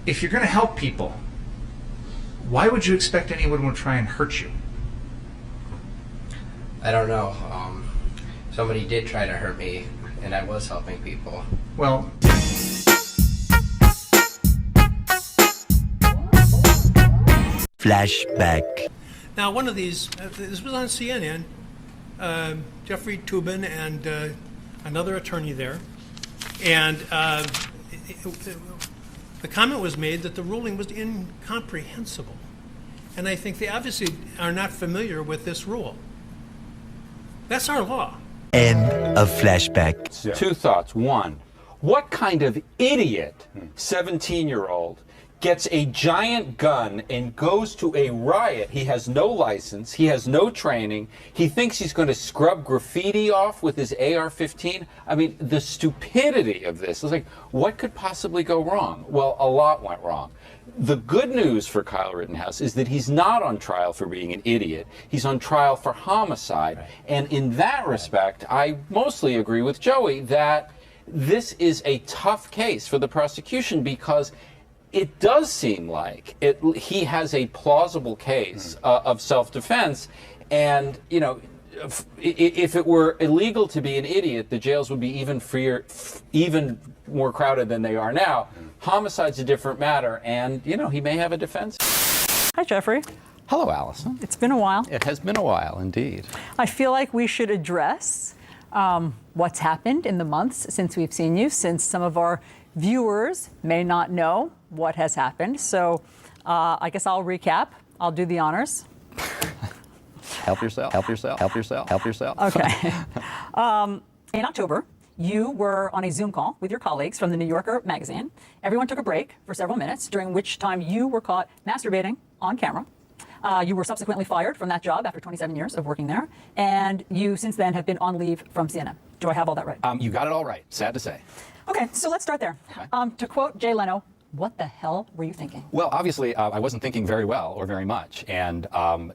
if you're going to help people, why would you expect anyone would try and hurt you? I don't know. Somebody did try to hurt me, and I was helping people. Well, flashback. Now, one of these, this was on CNN, Jeffrey Toobin and another attorney there, and the comment was made that the ruling was incomprehensible. And I think they obviously are not familiar with this rule. That's our law. End of flashback. Two thoughts. One, what kind of idiot 17-year-old gets a giant gun and goes to a riot? He has no license, he has no training, he thinks he's going to scrub graffiti off with his AR-15. I mean, the stupidity of this is like, what could possibly go wrong? Well, a lot went wrong. The good news for Kyle Rittenhouse is that he's not on trial for being an idiot. He's on trial for homicide. And in that respect, I mostly agree with Joey that this is a tough case for the prosecution because it does seem like he has a plausible case of self-defense. And, you know, if it were illegal to be an idiot, the jails would be even freer, even more crowded than they are now. Homicide's a different matter, and, you know, he may have a defense. Hi, Jeffrey. Hello, Allison. It's been a while. It has been a while, indeed. I feel like we should address what's happened in the months since we've seen you, since some of our viewers may not know what has happened. So I guess I'll recap. I'll do the honors. Help yourself, help yourself, help yourself, help yourself. Okay. In October, you were on a Zoom call with your colleagues from the New Yorker magazine. Everyone took a break for several minutes, during which time you were caught masturbating on camera. You were subsequently fired from that job after 27 years of working there, and you since then have been on leave from CNN. Do I have all that right? You got it all right, sad to say. Okay, so let's start there. Okay. To quote Jay Leno, what the hell were you thinking? Well, obviously, I wasn't thinking very well or very much, and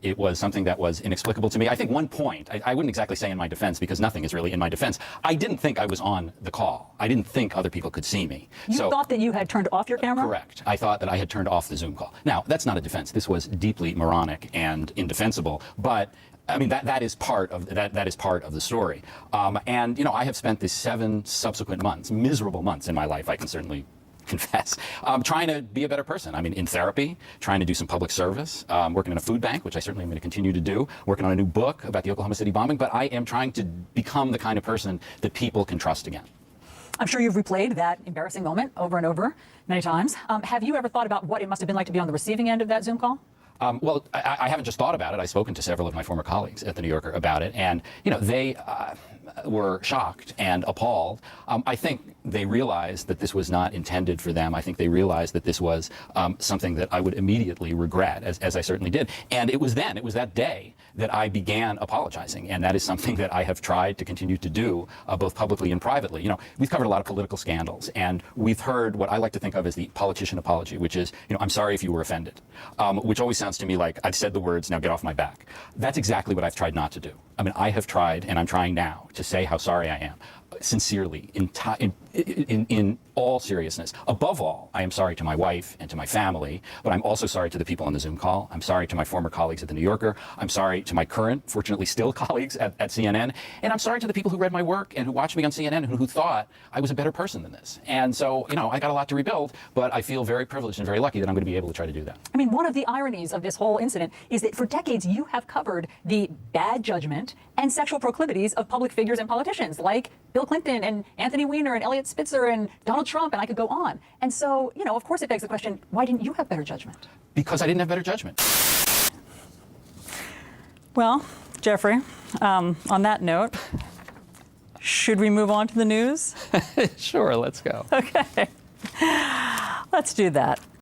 it was something that was inexplicable to me. I think one point, I wouldn't exactly say in my defense, because nothing is really in my defense. I didn't think I was on the call. I didn't think other people could see me. You thought that you had turned off your camera? Correct. I thought that I had turned off the Zoom call. Now, that's not a defense. This was deeply moronic and indefensible, but I mean, that is part of that is part of the story. And, you know, I have spent the 7 subsequent months, miserable months in my life, I can certainly confess, trying to be a better person. I mean, in therapy, trying to do some public service, working in a food bank, which I certainly am going to continue to do, working on a new book about the Oklahoma City bombing, but I am trying to become the kind of person that people can trust again. I'm sure you've replayed that embarrassing moment over and over many times. Have you ever thought about what it must have been like to be on the receiving end of that Zoom call? Well, I haven't just thought about it. I've spoken to several of my former colleagues at The New Yorker about it, and, you know, they were shocked and appalled. I think they realized that this was not intended for them. I think they realized that this was something that I would immediately regret, as I certainly did. And it was that day that I began apologizing, and that is something that I have tried to continue to do, both publicly and privately. You know, we've covered a lot of political scandals, and we've heard what I like to think of as the politician apology, which is, you know, I'm sorry if you were offended, which always sounds to me like I've said the words, now get off my back. That's exactly what I've tried not to do. I mean, I have tried, and I'm trying now, to say how sorry I am, sincerely, in all seriousness. Above all, I am sorry to my wife and to my family, but I'm also sorry to the people on the Zoom call. I'm sorry to my former colleagues at The New Yorker. I'm sorry to my current, fortunately still colleagues at CNN. And I'm sorry to the people who read my work and who watched me on CNN and who thought I was a better person than this. And so, you know, I got a lot to rebuild, but I feel very privileged and very lucky that I'm going to be able to try to do that. I mean, one of the ironies of this whole incident is that for decades you have covered the bad judgment and sexual proclivities of public figures and politicians like Bill Clinton and Anthony Weiner and Elliot Spitzer and Donald Trump, and I could go on. And so, you know, of course it begs the question, why didn't you have better judgment? Because I didn't have better judgment. Well, Jeffrey, on that note, should we move on to the news? Sure, let's go. Okay. Let's do that.